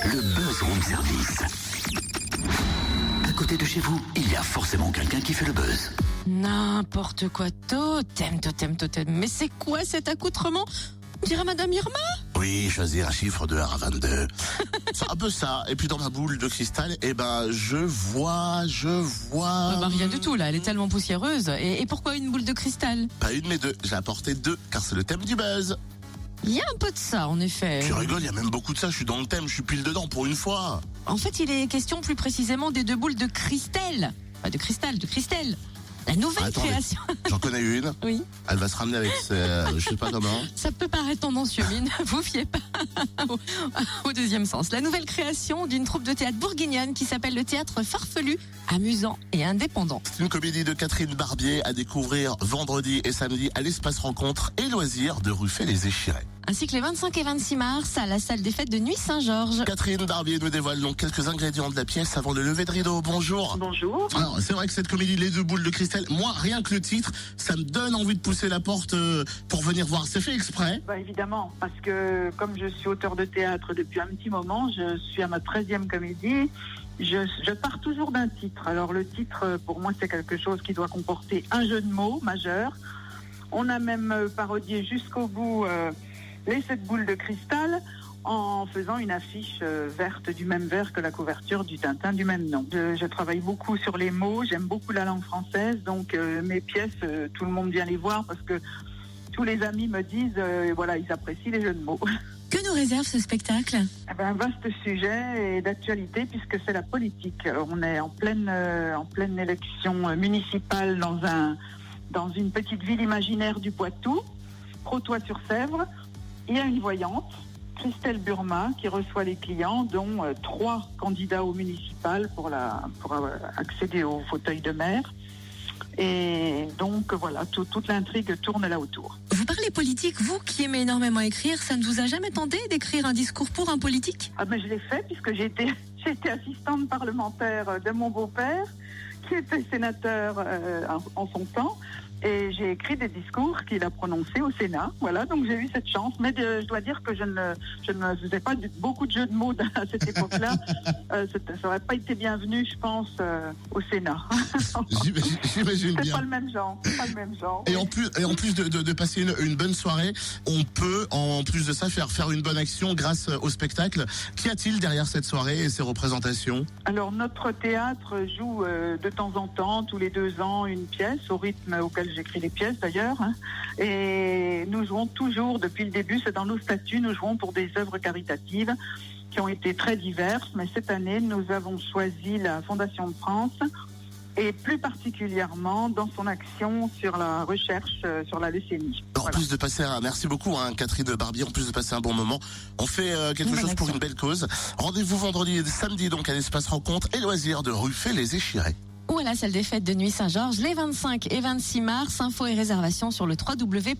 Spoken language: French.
Le Buzz Room Service. À côté de chez vous, il y a forcément quelqu'un qui fait le buzz. N'importe quoi, totem. Mais c'est quoi cet accoutrement? On dirait Madame Irma. Oui, choisir un chiffre de 1 à 22. C'est un peu ça. Et puis dans ma boule de cristal, je vois... Rien du tout là, elle est tellement poussiéreuse. Et pourquoi une boule de cristal? Pas une mais deux. J'ai apporté 2, car c'est le thème du buzz. Il y a un peu de ça, en effet. Tu rigoles, il y a même beaucoup de ça. Je suis dans le thème, je suis pile dedans pour une fois. En fait, il est question plus précisément des 2 boules de cristal. Pas de cristal, de cristal. La nouvelle Attendez, création. J'en connais une. Oui. Elle va se ramener avec je sais pas comment. Ça peut paraître tendancieux, mais ne vous fiez pas au deuxième sens. La nouvelle création d'une troupe de théâtre bourguignonne qui s'appelle le Théâtre Farfelu, amusant et indépendant. C'est une comédie de Catherine Barbier à découvrir vendredi et samedi à l'espace rencontres et loisirs de Ruffey-les-Échirets. Ainsi que les 25 et 26 mars à la salle des fêtes de Nuit Saint-Georges. Catherine Barbier nous dévoile donc quelques ingrédients de la pièce avant le lever de rideau. Bonjour. Bonjour. Alors, c'est vrai que cette comédie Les 2 boules de cristal, moi, rien que le titre, ça me donne envie de pousser la porte pour venir voir. C'est fait exprès. Évidemment, parce que comme je suis auteur de théâtre depuis un petit moment, je suis à ma 13e comédie. Je pars toujours d'un titre. Alors le titre, pour moi, c'est quelque chose qui doit comporter un jeu de mots majeur. On a même parodié jusqu'au bout les 7 boules de cristal en faisant une affiche verte du même vert que la couverture du Tintin du même nom. Je travaille beaucoup sur les mots, j'aime beaucoup la langue française, donc mes pièces, tout le monde vient les voir parce que tous les amis me disent, ils apprécient les jeux de mots. Que nous réserve ce spectacle? Un vaste sujet et d'actualité puisque c'est la politique. On est en pleine élection municipale dans une petite ville imaginaire du Poitou, Protois-sur-Sèvre. Il y a une voyante, Christelle Burma, qui reçoit les clients, dont 3 candidats au municipal pour accéder au fauteuil de maire. Et donc voilà, toute l'intrigue tourne là autour. Vous parlez politique, vous qui aimez énormément écrire, ça ne vous a jamais tenté d'écrire un discours pour un politique? Je l'ai fait puisque j'ai été assistante parlementaire de mon beau-père, qui était sénateur en son temps. Et j'ai écrit des discours qu'il a prononcés au Sénat. Voilà, donc j'ai eu cette chance. Mais je dois dire que je ne faisais pas beaucoup de jeux de mots à cette époque-là. Ça n'aurait pas été bienvenu, je pense, au Sénat. J'imagine bien. C'est pas le même genre. Et en plus de passer une bonne soirée, on peut, en plus de ça, faire une bonne action grâce au spectacle. Qu'y a-t-il derrière cette soirée et ces représentations? Alors, notre théâtre joue de temps en temps, tous les 2 ans, une pièce, au rythme auquel j'écris les pièces d'ailleurs. Et nous jouons toujours, depuis le début, c'est dans nos statuts, nous jouons pour des œuvres caritatives qui ont été très diverses. Mais cette année, nous avons choisi la Fondation de France et plus particulièrement dans son action sur la recherche sur la leucémie. En plus de passer merci beaucoup Catherine Barbier, en plus de passer un bon moment, on fait quelque chose pour une belle cause. Rendez-vous vendredi et samedi donc à l'espace rencontre et loisirs de Ruffey-les-Échirets. Ou à la salle des fêtes de Nuit Saint-Georges les 25 et 26 mars. Infos et réservations sur le www.tfai.fr.